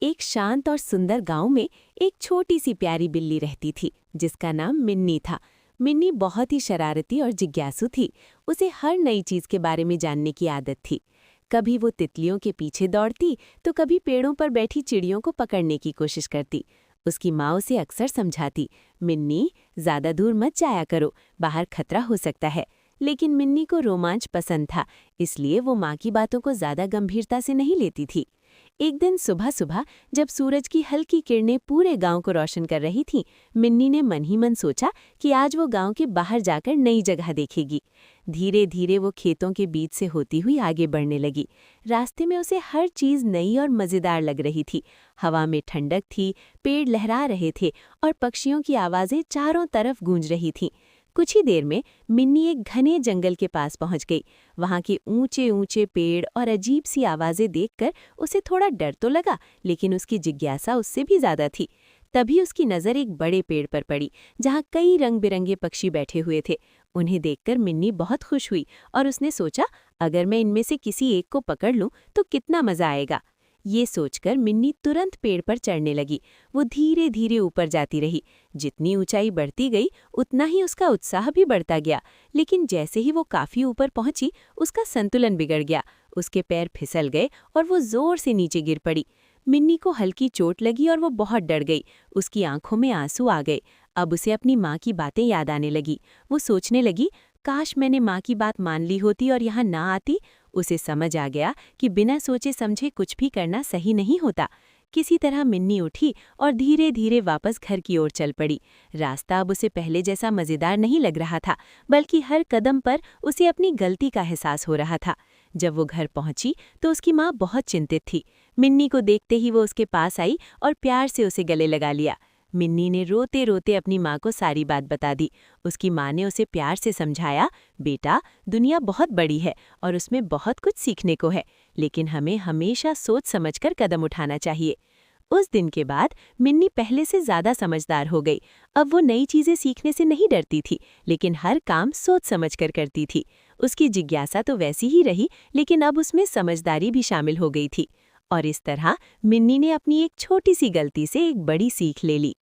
एक शांत और सुंदर गांव में एक छोटी सी प्यारी बिल्ली रहती थी जिसका नाम मिन्नी था। मिन्नी बहुत ही शरारती और जिज्ञासु थी। उसे हर नई चीज के बारे में जानने की आदत थी। कभी वो तितलियों के पीछे दौड़ती तो कभी पेड़ों पर बैठी चिड़ियों को पकड़ने की कोशिश करती। उसकी माँ उसे अक्सर समझाती, मिन्नी ज्यादा दूर मत जाया करो, बाहर खतरा हो सकता है। लेकिन मिन्नी को रोमांच पसंद था, इसलिए वो माँ की बातों को ज्यादा गंभीरता से नहीं लेती थी। एक दिन सुबह सुबह जब सूरज की हल्की किरणें पूरे गांव को रोशन कर रही थीं, मिन्नी ने मन ही मन सोचा कि आज वो गांव के बाहर जाकर नई जगह देखेगी। धीरे धीरे वो खेतों के बीच से होती हुई आगे बढ़ने लगी। रास्ते में उसे हर चीज नई और मजेदार लग रही थी। हवा में ठंडक थी, पेड़ लहरा रहे थे और पक्षियों की आवाजें चारों तरफ गूंज रही थीं। कुछ ही देर में मिन्नी एक घने जंगल के पास पहुंच गई। वहां के ऊंचे ऊंचे पेड़ और अजीब सी आवाजें देखकर उसे थोड़ा डर तो लगा, लेकिन उसकी जिज्ञासा उससे भी ज्यादा थी। तभी उसकी नज़र एक बड़े पेड़ पर पड़ी जहां कई रंग बिरंगे पक्षी बैठे हुए थे। उन्हें देखकर मिन्नी बहुत खुश हुई और उसने सोचा, अगर मैं इनमें से किसी एक को पकड़ लूं तो कितना मजा आएगा। ये सोचकर मिन्नी तुरंत पेड़ पर चढ़ने लगी। वो धीरे धीरे ऊपर जाती रही। जितनी ऊंचाई बढ़ती गई उतना ही उसका उत्साह भी बढ़ता गया। लेकिन जैसे ही वो काफी ऊपर पहुंची, उसका संतुलन बिगड़ गया। उसके पैर फिसल गए और वो जोर से नीचे गिर पड़ी। मिन्नी को हल्की चोट लगी और वो बहुत डर गई। उसकी आंखों में आंसू आ गए। अब उसे अपनी माँ की बातें याद आने लगी। वो सोचने लगी, काश मैंने माँ की बात मान ली होती और यहाँ ना आती। उसे समझ आ गया कि बिना सोचे समझे कुछ भी करना सही नहीं होता। किसी तरह मिन्नी उठी और धीरे धीरे वापस घर की ओर चल पड़ी। रास्ता अब उसे पहले जैसा मजेदार नहीं लग रहा था, बल्कि हर कदम पर उसे अपनी गलती का एहसास हो रहा था। जब वो घर पहुंची तो उसकी माँ बहुत चिंतित थी। मिन्नी को देखते ही वो उसके पास आई और प्यार से उसे गले लगा लिया। मिन्नी ने रोते रोते अपनी माँ को सारी बात बता दी। उसकी माँ ने उसे प्यार से समझाया, बेटा, दुनिया बहुत बड़ी है और उसमें बहुत कुछ सीखने को है, लेकिन हमें हमेशा सोच समझकर कदम उठाना चाहिए। उस दिन के बाद मिन्नी पहले से ज्यादा समझदार हो गई। अब वो नई चीजें सीखने से नहीं डरती थी, लेकिन हर काम सोच समझकर करती थी। उसकी जिज्ञासा तो वैसी ही रही, लेकिन अब उसमें समझदारी भी शामिल हो गई थी। और इस तरह मिन्नी ने अपनी एक छोटी सी गलती से एक बड़ी सीख ले ली।